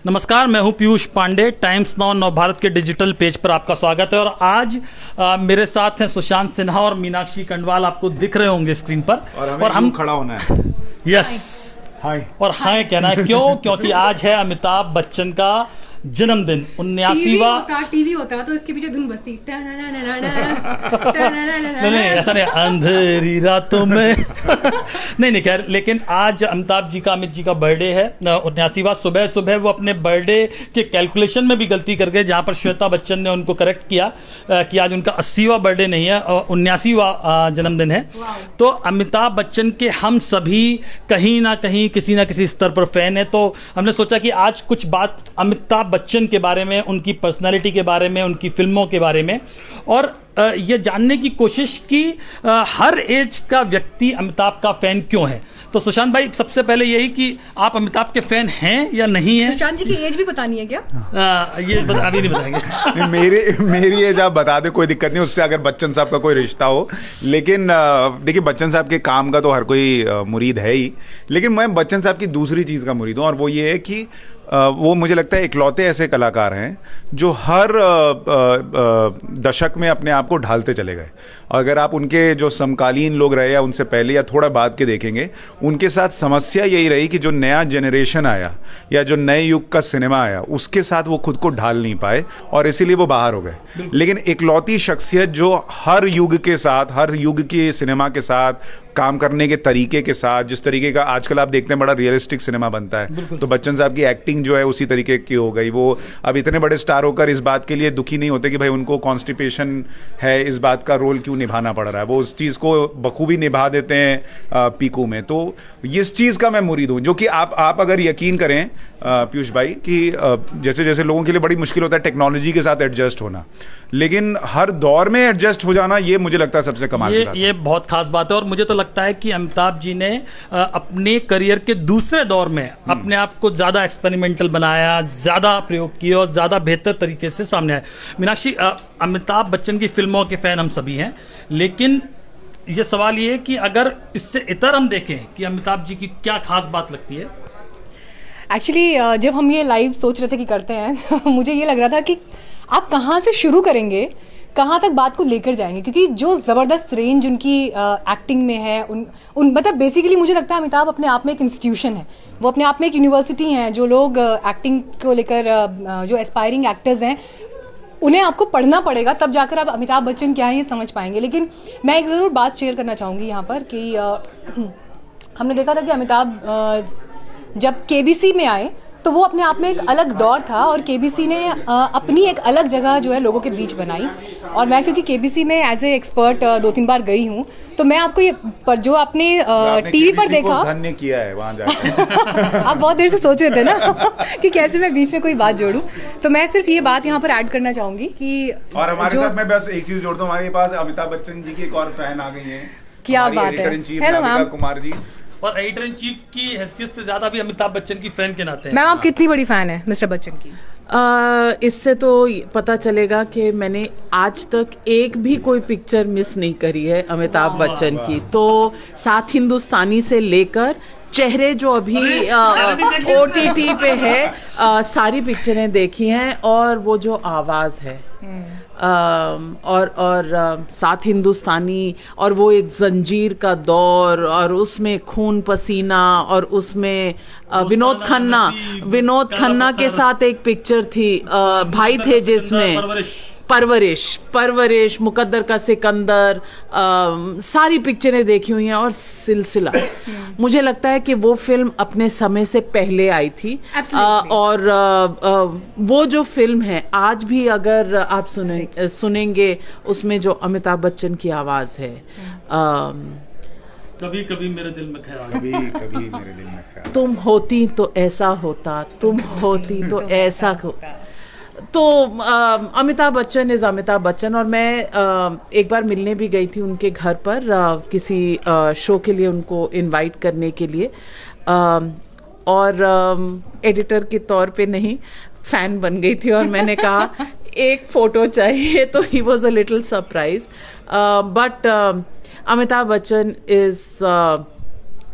नमस्कार, मैं हूं पीयूष पांडे। टाइम्स नाउ नवभारत के डिजिटल पेज पर आपका स्वागत है। और आज मेरे साथ हैं सुशांत सिन्हा और मीनाक्षी खंडवाल, आपको दिख रहे होंगे स्क्रीन पर। और हम खड़ा होना है। यस, हाय। और हाय कहना है। क्यों? क्योंकि आज है अमिताभ बच्चन का जन्मदिन, 79वां। टीवी होता तो इसके पीछे धुन बजती। नहीं, ऐसा नहीं, अंधेरी रातों में। नहीं, खैर, लेकिन आज अमिताभ जी का, अमित जी का बर्थडे है, 79वां। सुबह सुबह वो अपने बर्थडे के कैलकुलेशन में भी गलती कर गए, जहां पर श्वेता बच्चन ने उनको करेक्ट किया कि आज उनका 80वां बर्थडे नहीं है, 79वां जन्मदिन है। तो अमिताभ बच्चन के हम सभी कहीं ना कहीं किसी ना किसी स्तर पर फैन है। तो हमने सोचा कि आज कुछ बात अमिताभ बच्चन के बारे में, उनकी पर्सनालिटी के बारे में, उनकी फिल्मों के बारे में, और ये जानने की कोशिश की हर एज का व्यक्ति अमिताभ का फैन क्यों है। तो सुशांत भाई, सबसे पहले यही कि आप अमिताभ के फैन हैं या नहीं हैं? सुशांत जी की एज भी बतानी है क्या? ये अभी नहीं बताएंगे। मेरी एज आप बता दे, कोई दिक्कत नहीं उससे, अगर बच्चन साहब का कोई रिश्ता हो। लेकिन देखिए, बच्चन साहब के काम का तो हर कोई मुरीद है ही, लेकिन मैं बच्चन साहब की दूसरी चीज़ का मुरीद हूँ, और वो ये है कि वो मुझे लगता है इकलौते ऐसे कलाकार हैं जो हर दशक में अपने आप को ढालते चले गए। अगर आप उनके जो समकालीन लोग रहे या उनसे पहले या थोड़ा बाद के देखेंगे, उनके साथ समस्या यही रही कि जो नया जनरेशन आया या जो नए युग का सिनेमा आया, उसके साथ वो खुद को ढाल नहीं पाए और इसीलिए वो बाहर हो गए। लेकिन इकलौती शख्सियत जो हर युग के साथ, हर युग के सिनेमा के साथ, काम करने के तरीके के साथ, जिस तरीके का आजकल आप देखते हैं बड़ा रियलिस्टिक सिनेमा बनता है, तो बच्चन साहब की एक्टिंग जो है उसी तरीके की हो गई। वो अब इतने बड़े स्टार होकर इस बात के लिए दुखी नहीं होते कि भाई उनको कॉन्स्टिपेशन है, इस बात का रोल क्यों निभाना पड़ रहा है। वो उस चीज़ को बखूबी निभा देते हैं पीकू में। तो इस चीज़ का मैं मुरीद हूँ, जो कि आप अगर यकीन करें पीयूष भाई कि जैसे जैसे लोगों के लिए बड़ी मुश्किल होता है टेक्नोलॉजी के साथ एडजस्ट होना, लेकिन हर दौर में एडजस्ट हो जाना, ये मुझे लगता है सबसे कमाल की बात है। ये बहुत खास बात है। और मुझे तो लगता है कि अमिताभ जी ने अपने करियर के दूसरे दौर में अपने आप को ज्यादा एक्सपेरिमेंटल बनाया, ज्यादा प्रयोग किए और ज्यादा बेहतर तरीके से सामने आए। मीनाक्षी, अमिताभ बच्चन की फिल्मों के फैन हम सभी हैं, लेकिन ये सवाल ये है कि अगर इससे इतर हम देखें कि अमिताभ जी की क्या खास बात लगती है। एक्चुअली जब हम ये लाइव सोच रहे थे कि करते हैं मुझे ये लग रहा था कि आप कहाँ से शुरू करेंगे, कहाँ तक बात को लेकर जाएंगे, क्योंकि जो ज़बरदस्त रेंज उनकी एक्टिंग में है, उन मतलब बेसिकली मुझे लगता है अमिताभ अपने आप में एक इंस्टीट्यूशन है, वो अपने आप में एक यूनिवर्सिटी है। जो लोग एक्टिंग को लेकर जो एस्पायरिंग एक्टर्स हैं, उन्हें आपको पढ़ना पड़ेगा, तब जाकर आप अमिताभ बच्चन क्या है ये समझ पाएंगे। लेकिन मैं एक ज़रूर बात शेयर करना चाहूँगी यहाँ पर कि हमने देखा था कि अमिताभ जब केबीसी में आए तो वो अपने आप में एक अलग दौर था, और केबीसी ने अपनी एक अलग जगह जो है लोगों के बीच बनाई। और मैं क्योंकि केबीसी में एज ए एक्सपर्ट 2-3 बार गई हूँ, तो मैं आपको ये पर जो आपने टीवी पर देखा, धन्य किया है वहाँ जाकर। आप बहुत देर से सोच रहे थे ना कि कैसे मैं बीच में कोई बात जोड़ूं, तो मैं सिर्फ ये बात यहाँ पर ऐड करना चाहूंगी कि और हमारे साथ मैं बस एक चीज जोड़ता हूँ, हमारे पास अमिताभ बच्चन जी की एक और फैन आ गई है। क्या बात है, कुमार जी। और एडिटर इन चीफ की हैसियत से ज्यादा भी अमिताभ बच्चन की फैन के नाते हैं। मैम, आप कितनी बड़ी फैन है मिस्टर बच्चन की? इससे तो पता चलेगा कि मैंने आज तक एक भी कोई पिक्चर मिस नहीं करी है अमिताभ बच्चन की। तो सात हिंदुस्तानी से लेकर चेहरे जो अभी OTT पे है, सारी पिक्चरें देखी हैं। और वो जो आवाज़ है और साथ हिंदुस्तानी, और वो एक जंजीर का दौर, और उसमें खून पसीना, और उसमें विनोद खन्ना के साथ एक पिक्चर थी, भाई थे जिसमें परवरिश, मुकद्दर का सिकंदर, सारी पिक्चरें देखी हुई हैं। और सिलसिला मुझे लगता है कि वो फिल्म अपने समय से पहले आई थी। और वो जो फिल्म है आज भी अगर आप सुनेंगे, उसमें जो अमिताभ बच्चन की आवाज़ है, कभी कभी मेरे दिल में ख्याल, कभी कभी मेरे दिल में ख्याल, तुम होती तो ऐसा होता, तुम होती तो ऐसा होता। तो अमिताभ बच्चन इज़ अमिताभ बच्चन। और मैं एक बार मिलने भी गई थी उनके घर पर, किसी शो के लिए उनको इनवाइट करने के लिए, और एडिटर के तौर पे नहीं, फ़ैन बन गई थी। और मैंने कहा एक फ़ोटो चाहिए, तो he was a little surprise. But Amitabh Bachchan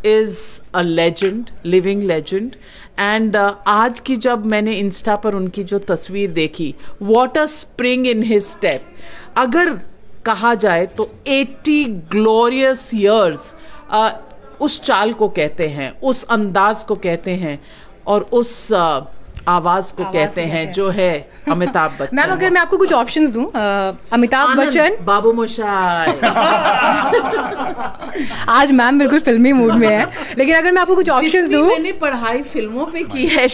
is a legend, living legend, and आज की जब मैंने इंस्टा पर उनकी जो तस्वीर देखी, what a spring in his step, अगर कहा जाए तो 80 ग्लोरियस ईयर्स उस चाल को कहते हैं, उस अंदाज को कहते हैं, और उस आवाज को कहते हैं जो है अमिताभ बच्चन। मैम अगर मैं आपको कुछ ऑप्शंस दूं, अमिताभ बच्चन, बाबू मोशाय। आज मैम बिल्कुल फिल्मी मूड में है, लेकिन अगर मैं आपको कुछ ऑप्शंस जितनी दूं, मैंने पढ़ाई फिल्मों पे की है,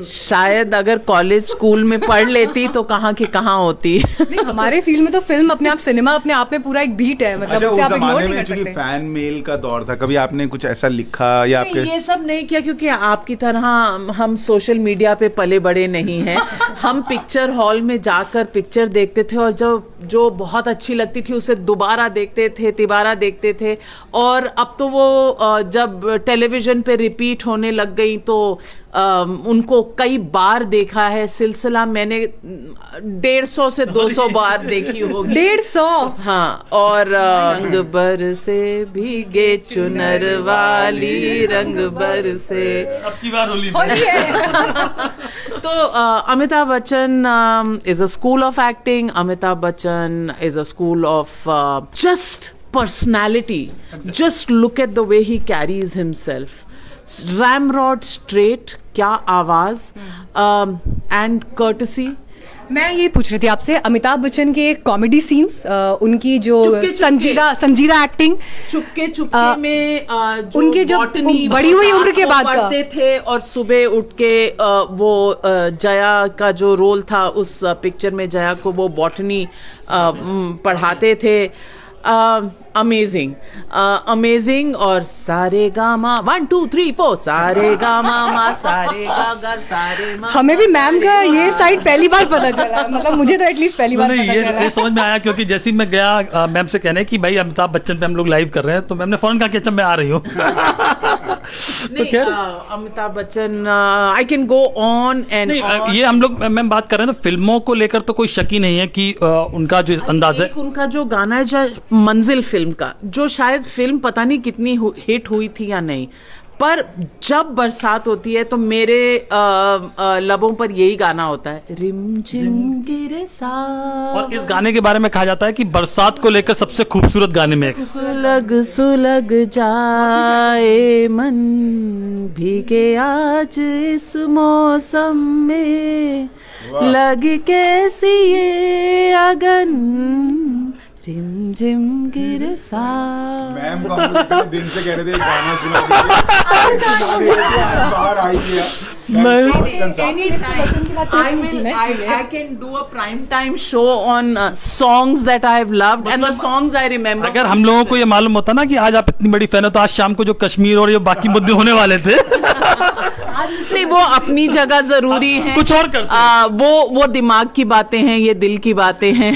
शायद अगर कॉलेज स्कूल में पढ़ लेती तो कहाँ की कहाँ होती। नहीं, हमारे फील्ड में तो फिल्म अपने आप, सिनेमा अपने आप में पूरा एक बीट है, मतलब अच्छा, उसे उस आप इग्नोर जमाने नहीं में कर चूंकि सकते। फैन मेल का दौर था, कभी आपने कुछ ऐसा लिखा या नहीं, आपके? ये सब नहीं किया, क्योंकि आपकी तरह हम सोशल मीडिया पे पले बड़े नहीं हैं। हम पिक्चर हॉल में जाकर पिक्चर देखते थे, और जो बहुत अच्छी लगती थी उसे दोबारा देखते थे, तिबारा देखते थे। और अब तो वो जब टेलीविजन पे रिपीट होने लग गई तो उनको कई बार देखा है। सिलसिला मैंने 150 से 200 बार देखी होगी। 150? हाँ, और रंग बर से भीगे चुनर वाली, रंग बर से। अब की बार होली होली है। तो Amitabh Bachchan is a school of acting. Amitabh Bachchan is a school of just personality. Just look at the way he carries himself. Ramrod straight, क्या आवाज, and courtesy. मैं ये पूछ रही थी आपसे, अमिताभ बच्चन के कॉमेडी सीन्स, उनकी जो चुपके संजीदा एक्टिंग, चुपके में जो उनके जो बॉटनी बड़ी हुई उम्र के बाद का पढ़ते थे, और सुबह उठ के वो जया का जो रोल था उस पिक्चर में, जया को वो बॉटनी पढ़ाते थे। अमेजिंग। और सारे गामा 1 2 3 4, सारे गामा मा, सारे गा सारे मा। हमें भी मैम का ये साइड पहली बार पता चला, मतलब मुझे तो एटलीस्ट पहली बार नहीं, पता चला। ये समझ में आया, क्योंकि जैसे ही मैं गया मैम से कहने कि भाई अमिताभ बच्चन पे हम लोग लाइव कर रहे हैं, तो मैम ने फौरन कहा कि अच्छा मैं आ रही हूँ। Amitabh Bachchan, I can go on and नहीं, ये हम लोग मैम बात कर रहे हैं तो फिल्मों को लेकर तो कोई शक ही नहीं है कि उनका जो अंदाज है, उनका जो गाना है, जो मंजिल फिल्म का, जो शायद फिल्म पता नहीं कितनी हिट हुई थी या नहीं, पर जब बरसात होती है तो मेरे लबों पर यही गाना होता है, रिम झिम गिरे सा। और इस गाने के बारे में कहा जाता है कि बरसात को लेकर सबसे खूबसूरत गाने में एक। सुलग जाए मन भीगे आज इस मौसम में, लग कैसी ये अगन, रिम झिम गिरे सा। मैम को हम लोग इतने दिन से कह रहे थे गाना सुना दीजिए, बाहर आई है। I can do a prime time show on songs that I have loved and the songs I remember. अगर हम लोगों को ये मालूम होता ना कि आज आप इतनी बड़ी फैन हो, तो आज शाम को जो कश्मीर और ये बाकी मुद्दे होने वाले थे नहीं, वो अपनी जगह जरूरी है, कुछ और करते वो दिमाग की बातें हैं, ये दिल की बातें हैं।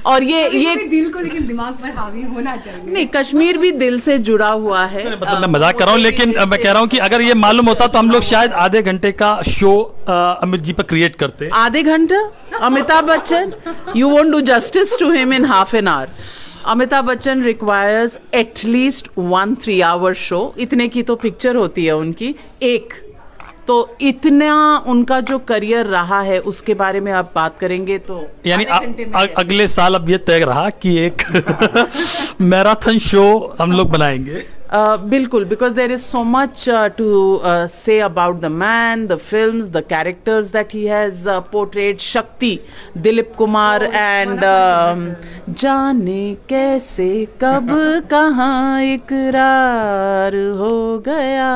और ये दिल को लेकिन दिमाग पर हावी होना चाहिए। नहीं, कश्मीर भी दिल से जुड़ा हुआ है। मतलब मैं मजाक कर रहा हूँ, लेकिन मैं कह रहा हूँ कि अगर ये मालूम होता तो हम लोग शायद आधे घंटे का शो अमित जी पर क्रिएट करते। आधे घंटा Amitabh Bachchan, you won't do justice to him in half an hour. Amitabh Bachchan requires at least 1 3-hour show. इतने की तो पिक्चर होती है उनकी एक, तो इतना उनका जो करियर रहा है उसके बारे में आप बात करेंगे तो यानी अगले साल अब ये तय रहा कि एक मैराथन शो हम लोग बनाएंगे। बिल्कुल, because there is so much to say about the man, the films, the characters that he has portrayed. Shakti, Dilip Kumar and जाने कैसे कब कहाँ इकरार हो गया,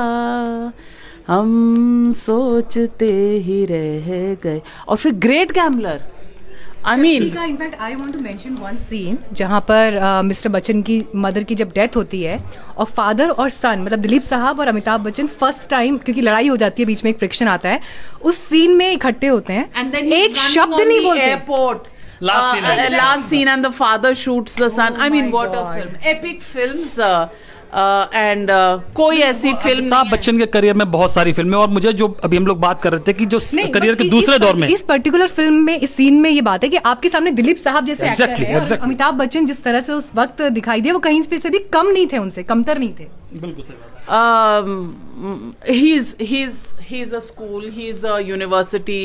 हम सोचते ही रह गए। और फिर Great Gambler, I mean, in fact I want to mention one scene जहाँ पर मिस्टर बच्चन की मदर की जब डेथ होती है और फादर और सन, मतलब दिलीप साहब और अमिताभ बच्चन फर्स्ट टाइम, क्योंकि लड़ाई हो जाती है बीच में, एक फ्रिक्शन आता है, उस सीन में इकट्ठे होते हैं, and then एक शब्द नहीं बोलते। Airport last scene and the father shoots the son. I mean, what a film, epic films. And कोई ऐसी फिल्म अमिताभ बच्चन के करियर में बहुत सारी फिल्में, और मुझे जो अभी हम लोग बात कर रहे थे कि जो करियर के दूसरे दौर में इस पर्टिकुलर फिल्म में इस सीन में ये बात है कि आपके सामने दिलीप साहब जैसे एक्टर Exactly, है और exactly. अमिताभ बच्चन जिस तरह से उस वक्त दिखाई दिए वो कहीं पे से भी कम नहीं थे, उनसे कमतर नहीं थे। बिल्कुल सही बात है। he's a school, he's a university,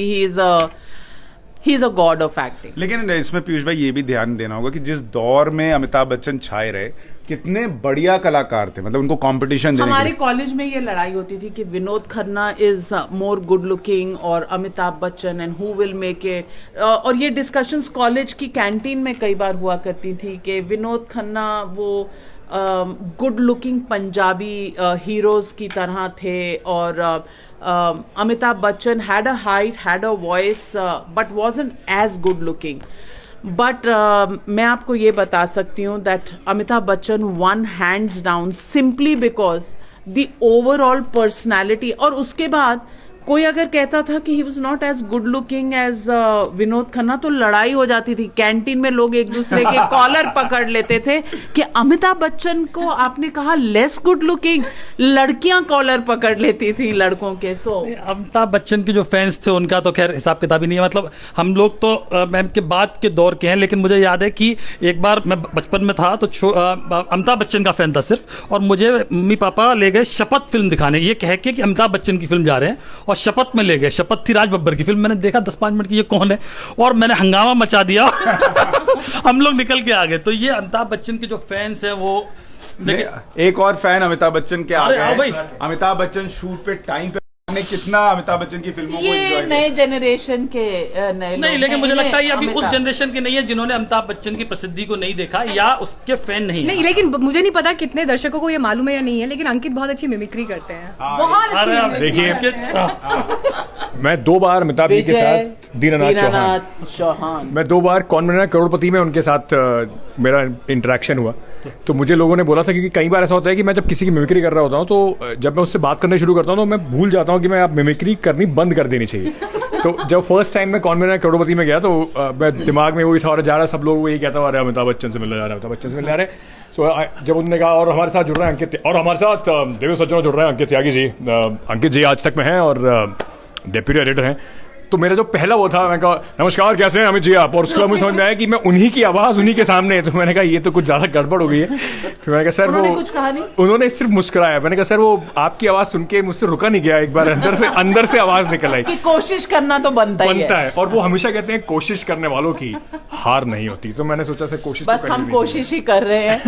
he's a god of acting. लेकिन इसमें पीयूष भाई ये भी ध्यान देना होगा कि जिस दौर में अमिताभ बच्चन छाए रहे, कितने बढ़िया कलाकार थे, मतलब उनको कंपटीशन देने हमारे के लिए। कॉलेज में ये लड़ाई होती थी कि Vinod Khanna is more good looking और Amitabh Bachchan and who will make it, और ये डिस्कशंस कॉलेज की कैंटीन में कई बार हुआ करती थी कि विनोद खन्ना वो गुड लुकिंग पंजाबी हीरोज की तरह थे और Amitabh Bachchan had a height, had a voice, but wasn't as good looking. But मैं आपको ये बता सकती हूँ that Amitabh Bachchan won hands down simply because the overall personality. और उसके बाद कोई अगर कहता था कि he was not as good looking as Vinod Khanna तो लड़ाई हो जाती थी, कैंटीन में लोग एक दूसरे के कॉलर पकड़ लेते थे कि अमिताभ बच्चन को आपने कहा लेस गुड लुकिंग, लड़कियां कॉलर पकड़ लेती थी लड़कों के। सो अमिताभ बच्चन के जो फैंस थे उनका तो खैर हिसाब किताब ही नहीं है, मतलब हम लोग तो मैम के बाद के दौर के हैं, लेकिन मुझे याद है कि एक बार मैं बचपन में था तो अमिताभ बच्चन का फैन था सिर्फ, और मुझे मम्मी पापा ले गए शपथ फिल्म दिखाने, ये कह के कि अमिताभ बच्चन की फिल्म जा रहे हैं, और शपथ में ले गए। शपथ थी राज बब्बर की फिल्म, मैंने देखा 10-5 मिनट की ये कौन है, और मैंने हंगामा मचा दिया हम लोग निकल के आ गए। तो ये अमिताभ बच्चन के जो फैंस हैं वो एक और फैन अमिताभ बच्चन के आ अरे, गए आओ भाई। हैं। अमिताभ बच्चन शूट पे टाइम पे ने कितना अमिताभ बच्चन की फिल्मों को ये एंजॉय नए जनरेशन के नए नहीं, लोग लेकिन हैं, मुझे लगता है ये अभी इन्हें उस अमिताभ- जनरेशन के नहीं है जिन्होंने अमिताभ बच्चन की प्रसिद्धि को नहीं देखा या उसके फैन नहीं नहीं, है। लेकिन मुझे नहीं पता कितने दर्शकों को ये मालूम है या नहीं है, लेकिन अंकित बहुत अच्छी मिमिक्री करते हैं, बहुत अच्छी अरे मिमिक्री देखिए, करते हैं। मैं 2 बार अमिताभ जी के विजय साथ दीनानाथ चौहान मैं 2 बार कौन बनेगा करोड़पति में उनके साथ मेरा इंटरेक्शन हुआ। तो मुझे लोगों ने बोला था, क्योंकि कई बार ऐसा होता है कि मैं जब किसी की मिमिक्री कर रहा होता हूँ तो जब मैं उससे बात करने शुरू करता हूँ तो मैं भूल जाता हूँ कि मैं अब मिमिक्री करनी बंद कर देनी चाहिए। तो जब फर्स्ट टाइम मैं कौन बनेगा करोड़पति में गया तो मैं दिमाग में वही था और जा रहा, सब लोग वही कहता हुआ, अरे अमिताभ बच्चन से मिलने जा रहे हैं, अमिताभ बच्चन से मिलने जा रहे हैं। सो जब उन्होंने कहा और हमारे साथ जुड़ रहे हैं अंकित, और हमारे साथ देवेश सज्जन जुड़ रहे हैं अंकित त्यागी जी, अंकित जी आज तक में हैं और डेप्यूटी एडिटर हैं। तो मेरा जो पहला वो था, मैं कहा नमस्कार कैसे हैं अमित जी आप, और उसके बाद मुझे समझ में आया कि मैं उन्हीं की आवाज़ उन्हीं के सामने है। तो मैंने कहा ये तो कुछ ज़्यादा गड़बड़ हो गई है। फिर मैंने कहा सर उन्होंने वो कुछ कहा नहीं? उन्होंने सिर्फ मुस्कुराया। मैंने कहा सर वो आपकी आवाज़ सुन के मुझसे रुका नहीं गया, एक बार अंदर से आवाज़ निकल आई। कि कोशिश करना तो बनता है, और वो हमेशा कहते हैं कोशिश करने वालों की हार नहीं होती। तो मैंने सोचा सर कोशिश बस तो करनी हम नहीं कोशिश ही कर रहे हैं।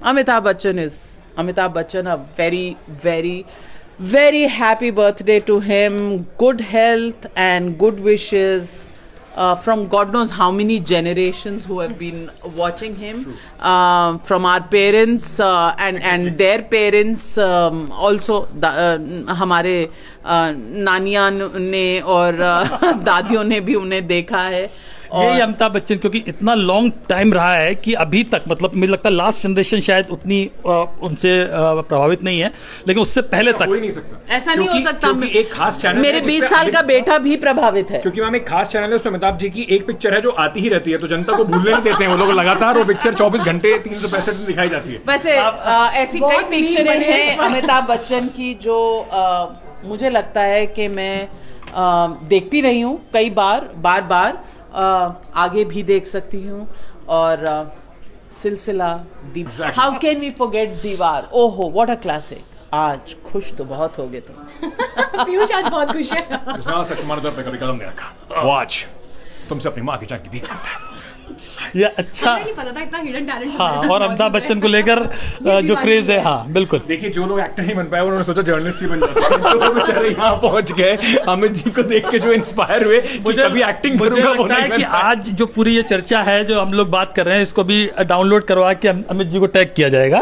अमिताभ बच्चन अ very happy birthday to him, good health and good wishes from God knows how many generations who have been watching him, from our parents and their parents also, हमारे नानियां ने और दादियों ने भी उन्हें देखा है। यही अमिताभ बच्चन क्योंकि इतना लॉन्ग टाइम रहा है कि अभी तक, मतलब मुझे लगता है लास्ट जनरेशन शायद उतनी उनसे प्रभावित नहीं है, लेकिन उससे पहले तक हो ही नहीं सकता। ऐसा नहीं हो सकता। क्योंकि एक खास चैनल मेरे 20 साल का बेटा भी प्रभावित है। क्योंकि मैम एक खास चैनल है, उसमें अमिताभ जी की एक पिक्चर है जो आती ही रहती है, तो जनता को भूलने नहीं देते हैं वो लोग लगातार। वो पिक्चर 24 घंटे 365 दिन दिखाई जाती है। वैसे ऐसी कई पिक्चरें हैं अमिताभ बच्चन की जो मुझे लगता है कि मैं देखती रही हूँ कई बार आगे भी देख सकती हूँ। और सिलसिला हाउ कैन वी फॉरगेट दीवार, ओहो व्हाट अ क्लासिक। आज खुश तो बहुत हो गए तुम। पीयूष आज बहुत खुश है। तुम्हारे दर पे कभी कदम नहीं रखा, वो आज तुमसे अपनी माँ की जान की भीख मांगता है। ये अच्छा, नहीं पता था इतना हिडन टैलेंट। हाँ, और अमिताभ बच्चन को लेकर जो क्रेज है, हाँ बिल्कुल। देखिए जो लोग एक्टर नहीं बन पाए उन्होंने सोचा जर्नलिस्ट ही बन जाते हैं, तो वो बेचारे यहाँ पहुंच गए। अमित जी को देख के जो इंस्पायर हुए कि कभी एक्टिंग मुझे करूंगा, वो लगता है नहीं कि बन पाए। आज जो पूरी ये चर्चा है जो हम लोग बात कर रहे हैं, इसको भी डाउनलोड करवा के अमित जी को टैग किया जाएगा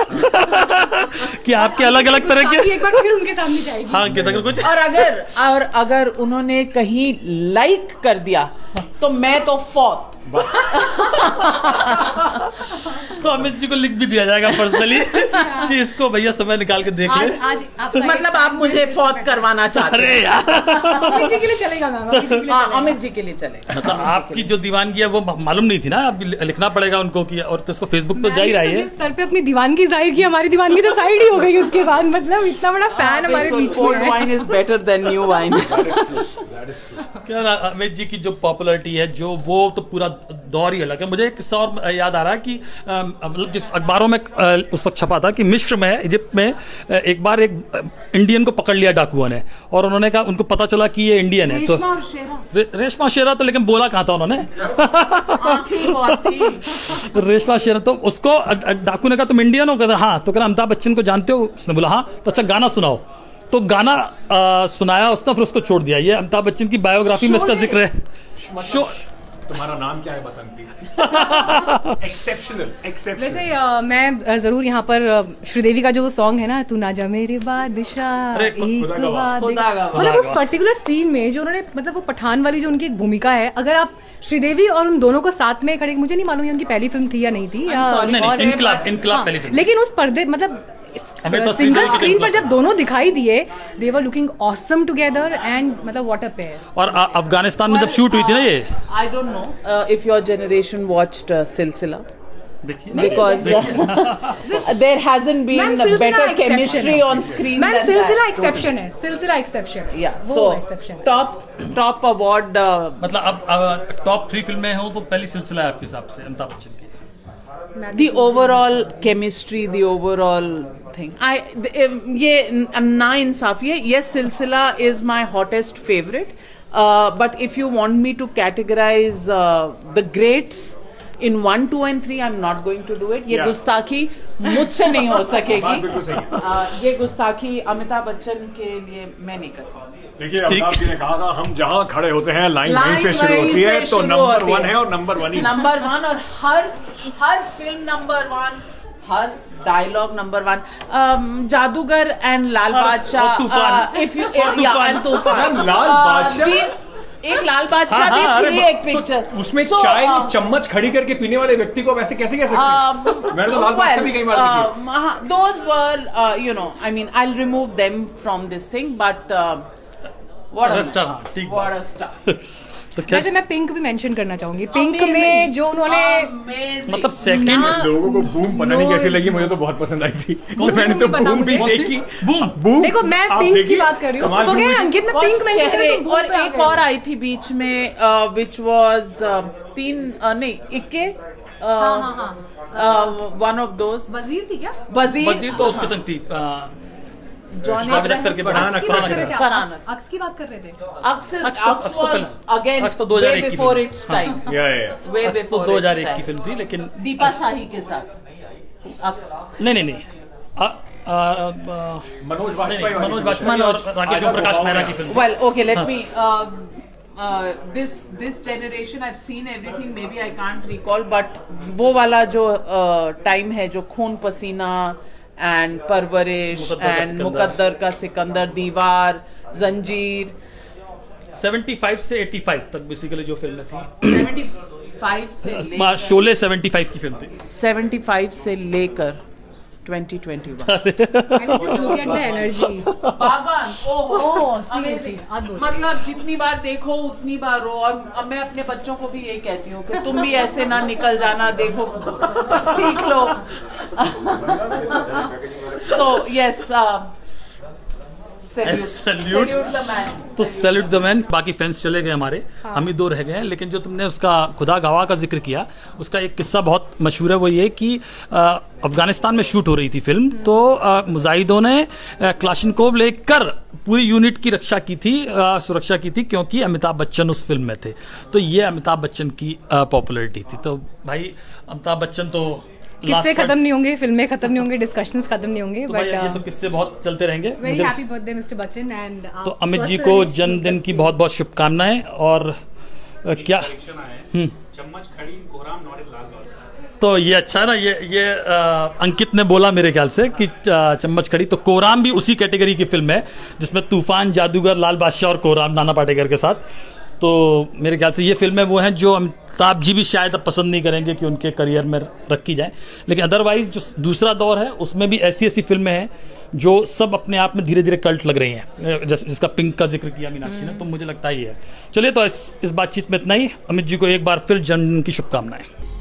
कि आपके अलग अलग तरह के, एक बार फिर उनके सामने जाएगी। हाँ कि अगर कुछ और अगर उन्होंने कहीं लाइक कर दिया तो मैं तो फोर्थ। तो अमित जी को लिख भी दिया जाएगा पर्सनली कि इसको भैया समय निकाल के देख ले। आज आप मतलब आप मुझे फोर्थ करवाना चाहते अरे यार, अमित जी के लिए चलेगा मैम, अमित जी के लिए हाँ, चलेगा। अमित जी के लिए चलेगा। मतलब आपकी जो दीवानगी है वो मालूम नहीं थी ना, अब लिखना पड़ेगा उनको कि, और तो इसको फेसबुक पे जा ही रहा मैंने तो है। जिस स्तर पे अपनी दीवानगी जाहिर की, हमारी दीवानगी तो साइड ही हो गई उसके बाद। मतलब इतना बड़ा फैन हमारे बीच में ओल्ड है। Wine is better than new wine. क्या ना, अमित जी की जो पॉपुलैरिटी है जो वो तो पूरा दौर ही अलग है। मुझे एक किस्सा और याद आ रहा है कि मतलब जिस अखबारों में उस वक्त छपा था कि मिस्र में, इजिप्ट में एक बार एक इंडियन को पकड़ लिया डाकुओं ने, और उन्होंने कहा, उनको पता चला कि ये इंडियन है, तो रेशमा शेरा तो, लेकिन बोला कहाँ था उन्होंने रेशमा शेरा, तो उसको डाकू ने कहा तुम इंडियन हो? कहता हाँ। तो कहा अमिताभ बच्चन को जानते हो? उसने बोला हाँ। तो अच्छा गाना सुनाओ। तो गाना सुनाया उसने, फिर उसको छोड़ दिया। ये अमिताभ बच्चन की बायोग्राफी में इसका जिक्र है। तुम्हारा नाम क्या है? बसंती। एक्सेप्शनल। वैसे मैं जरूर यहाँ पर श्रीदेवी का जो सॉन्ग है ना, तू ना जा मेरे बादशाह, अरे, एक खुदा का बात खुदा का मतलब उस पर्टिकुलर सीन में जो उन्होंने, मतलब वो पठान वाली जो उनकी एक भूमिका है, अगर आप श्रीदेवी और उन दोनों को साथ में खड़े, मुझे नहीं मालूम ये उनकी पहली फिल्म थी या नहीं थी, या नहीं, इनकलाब पहली फिल्म। लेकिन उस पर्दे मतलब हमें तो सिंगल श्रीदेवी की स्क्रीन पर इनकलाब जब दोनों दिखाई दिए, they were looking awesome together and मतलब व्हाट अ पेयर। और अफगानिस्तान में जब शूट हुई थी ना ये, I don't know if your generation watched Silsila, देखिए because there hasn't been better chemistry on screen ma'am than सिलसिला that. एक्सेप्शन है, सिलसिला एक्सेप्शन है। Yeah, वो so exception है। top award मतलब अब टॉप 3 फिल्में हो तो पहली सिलसिला है आपके हिसाब से अमिताभ बच्चन की? the overall chemistry, the overall thing. ये ना इंसाफी है। Yes, सिलसिला is my hottest favorite, but if you want me to categorize the greats in 1, 2 and 3, I'm not going to do it. ये Yeah. गुस्ताखी मुझसे नहीं हो बात सकेगी। बिल्कुल सही है। ये गुस्ताखी अमिताभ बच्चन के लिए मैं नहीं कर पाऊंगी। देखिए, अमिताभ जी ने कहा था हम जहाँ खड़े होते हैं लाइन वहीं से शुरू वहीं होती से है, तो शुरू नंबर होती 1 है। है और नंबर 1 ही नंबर 1, और हर फिल्म नंबर 1, हर डायलॉग नंबर 1। जादूगर एंड लाल बादशाह, और तूफान। इफ यू और एंड तूफान, लाल बादशाह। एक लाल बादशाह हाँ, हाँ, भी अरे थी एक पिक्चर, उसमें चाय चम्मच खड़ी करके पीने वाले व्यक्ति को वैसे कैसे कह सकते हैं? मैंने तो लाल बादशाह भी कई बार देखी है। those were you know, I mean, I'll remove them from this thing, but what a Star, हाँ, ठीक what बात। a star। तो क्या वैसे मैं पिंक भी मेंशन करना चाहूंगी। Pink Amazing. में जो उन्होंने Amazing. मतलब सेकंड लोगों को बूम पता नहीं कैसी लगी, मुझे तो बहुत पसंद आई थी। तो मैंने तो बना बूम भी मुझे? देखी। बूम। देखो मैं आप पिंक की देखिए, बात कर रही हूँ। कमाल की Forget movie। अंकित, मैं और पिंक मेंशन चेहरे, कर रही हूँ, और पे आ एक गए। और आई थी बीच में विच वाज 3 नहीं इक्के वन ऑफ दोस वजीर थी क्या? वजीर तो उसके संग थी, जॉनी जावेद अख्तर के अक्स की बात कर रहे थे आप? फरहान। अक्स की बात कर रहे थे? अक्स अक्स तो वाज पहले। अगेन अक्स तो 2001 वे की बिफोर फिल्म। इट्स टाइम, या वे तो बिफोर 2001 की फिल्म थी, लेकिन दीपा साही के साथ अक्स। नहीं मनोज वाजपेयी वाली मनोज फिल्म। वाजपेयी और राकेश ओम प्रकाश मेहरा की film. Well, okay, let me. This generation, I've seen everything. Maybe I can't recall, but वो वाला जो time है, जो खून पसीना and परवरिश मुकद्दर का and सिकंदर। मुकद्दर का सिकंदर, दीवार, जंजीर, 75 से 85 तक बेसिकली जो फिल्में थी। 75 से लेकर शोले 75 की फिल्म थी। 75 से लेकर 2021। I mean, just look at the energy. बागबान, ओहो, Seriously, amazing। अद्भुत। मतलब जितनी बार देखो उतनी बार रो, और अब मैं अपने बच्चों को भी यही कहती हूँ कि तुम भी ऐसे ना निकल जाना, देखो सीख लो। So yes, salute the man। तो सैल्यूट द मैन। बाकी फैंस चले गए हमारे, हम ही 2 रह गए हैं। लेकिन जो तुमने उसका खुदा गवाह का जिक्र किया, उसका एक किस्सा बहुत मशहूर है। वो ये कि अफगानिस्तान में शूट हो रही थी फिल्म, तो मुजाहिदों ने क्लाशिनकोव लेकर पूरी यूनिट की रक्षा की थी, सुरक्षा की थी, क्योंकि अमिताभ बच्चन उस फिल्म में थे। तो ये अमिताभ बच्चन की पॉपुलैरिटी थी। तो भाई अमिताभ बच्चन तो किस्से खत्म नहीं होंगे, फिल्में खत्म नहीं होंगे, डिस्कशंस खत्म नहीं होंगे, तो भाई ये तो बट किस्से बहुत चलते रहेंगे। Very happy birthday mister Bachchan. And तो अमित जी को जन्मदिन की बहुत बहुत शुभकामनाएं। और क्या चम्मच खड़ी कोहराम नॉट इन लाल बादशाह। तो ये अच्छा है ना, ये अंकित ने बोला मेरे ख्याल से कि चम्मच खड़ी, तो कोराम भी उसी कैटेगरी की फिल्म है जिसमें तूफान, जादूगर, लाल बादशाह और कोराम नाना पाटेकर के साथ। तो मेरे ख्याल से ये फिल्में वो हैं जो अमिताभ जी भी शायद अब पसंद नहीं करेंगे कि उनके करियर में रखी जाए, लेकिन अदरवाइज जो दूसरा दौर है उसमें भी ऐसी ऐसी फिल्में हैं जो सब अपने आप में धीरे धीरे कल्ट लग रही हैं, जिसका पिंक का जिक्र किया मीनाक्षी ने, तो मुझे लगता ही है। चलिए, तो इस बातचीत में इतना ही। अमित जी को एक बार फिर जन्मदिन की शुभकामनाएं।